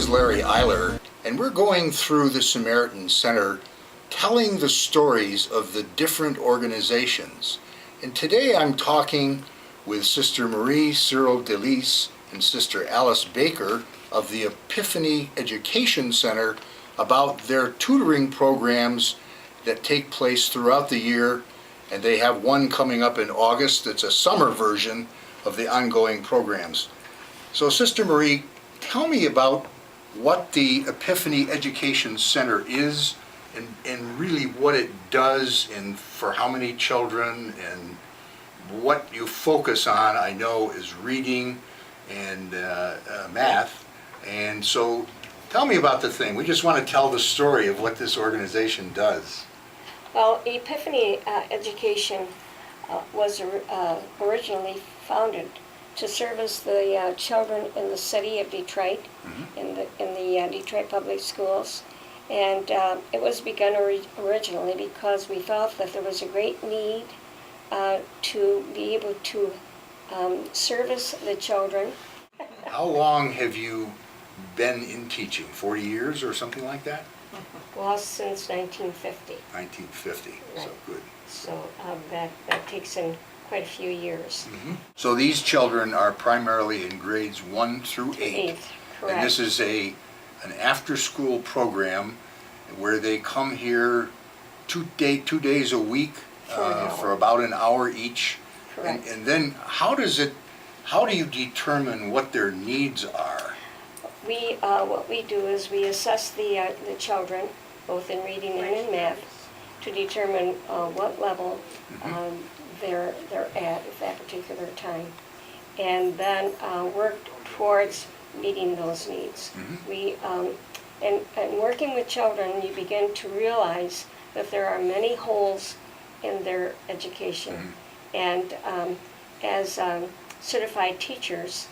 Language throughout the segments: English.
is Larry Eiler, and we're going through the Samaritan Center telling the stories of the different organizations. And today I'm talking with Sister Marie Cyril Delisi and Sister Alice Baker of the Epiphany Education Center about their tutoring programs that take place throughout the year, and they have one coming up in August that's a summer version of the ongoing programs. So Sister Marie, tell me about what the Epiphany Education Center is and really what it does and for how many children, and what you focus on, I know, is reading and math. And so tell me about the thing. We just want to tell the story of what this organization does. Well, Epiphany Education was originally founded to service the children in the city of Detroit, in the Detroit public schools. And it was begun originally because we felt that there was a great need to be able to service the children. How long have you been in teaching? 40 years or something like that? Well, since 1950. 1950, Right. So good. So that takes in quite a few years. So these children are primarily in grades 1 through 8. Eighth, correct. And this is an after-school program where they come here 2 days a week for about an hour each. Correct. And then how do you determine what their needs are? What we do is we assess the children, both in reading and in math, to determine what level they're at that particular time, and then work towards meeting those needs. And working with children, you begin to realize that there are many holes in their education. And as certified teachers,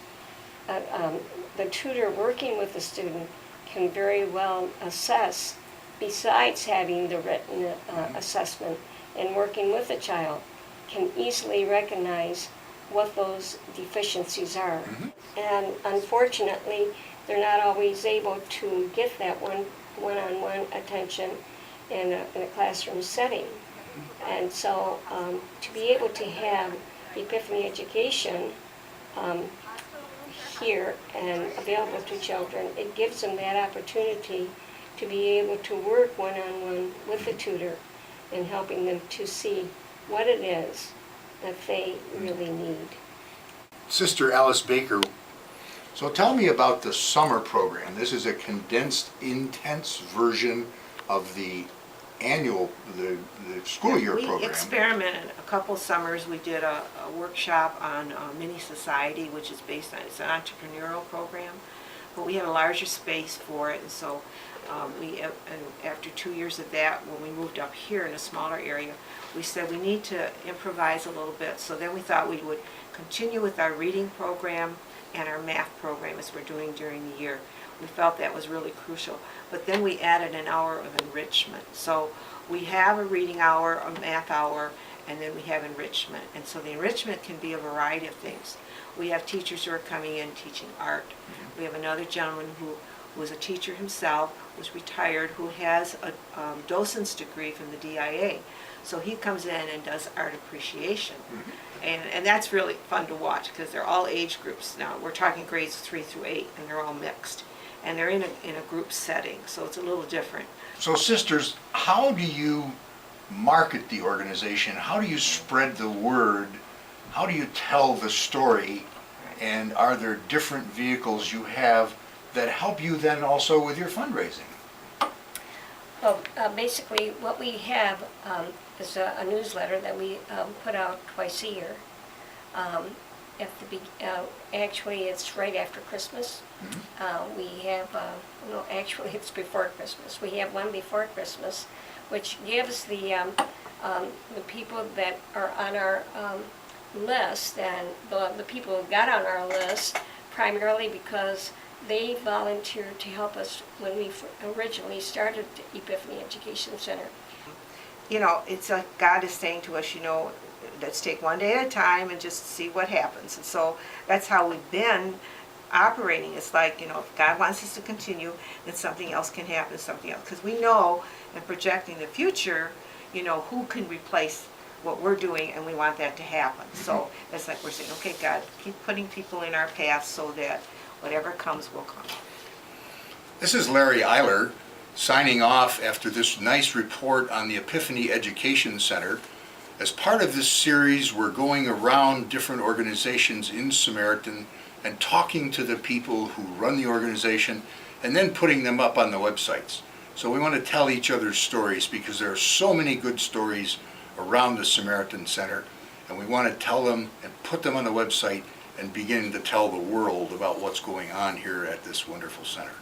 the tutor working with the student can very well assess, besides having the written assessment, and working with the child, can easily recognize what those deficiencies are. And unfortunately, they're not always able to get that one-on-one attention in a classroom setting. And so to be able to have Epiphany Education here and available to children, it gives them that opportunity to be able to work one-on-one with the tutor in helping them to see what it is that they really need. Sister Alice Baker, so tell me about the summer program. This is a condensed, intense version of the the school year program. We experimented a couple summers. We did a workshop on mini society, which is based on, it's an entrepreneurial program, but we had a larger space for it, and so after 2 years of that, when we moved up here in a smaller area, we said we need to improvise a little bit. So then we thought we would continue with our reading program and our math program as we're doing during the year. We felt that was really crucial. But then we added an hour of enrichment. So we have a reading hour, a math hour, and then we have enrichment. And so the enrichment can be a variety of things. We have teachers who are coming in teaching art. We have another gentleman who was a teacher himself, was retired, who has a docent's degree from the DIA. So he comes in and does art appreciation. And that's really fun to watch because they're all age groups now. We're talking grades 3 through 8, and they're all mixed. And they're in a group setting, so it's a little different. So sisters, how do you market the organization? How do you spread the word? How do you tell the story? And are there different vehicles you have that help you then also with your fundraising? Well, basically what we have is a newsletter that we put out twice a year. Actually, it's right after Christmas. We have, no, actually it's before Christmas. We have one before Christmas, which gives the people that are on our list, and the people who got on our list primarily because they volunteered to help us when we originally started the Epiphany Education Center. You know, it's like God is saying to us, you know, let's take one day at a time and just see what happens. And so that's how we've been operating. It's like, if God wants us to continue, then something else can happen, something else. Because we know, in projecting the future, who can replace what we're doing, and we want that to happen. So it's like we're saying, okay, God, keep putting people in our path so that whatever comes will come. This is Larry Eiler signing off after this nice report on the Epiphany Education Center. As part of this series, we're going around different organizations in Samaritan and talking to the people who run the organization and then putting them up on the websites. So we want to tell each other's stories because there are so many good stories around the Samaritan Center, and we want to tell them and put them on the website and begin to tell the world about what's going on here at this wonderful center.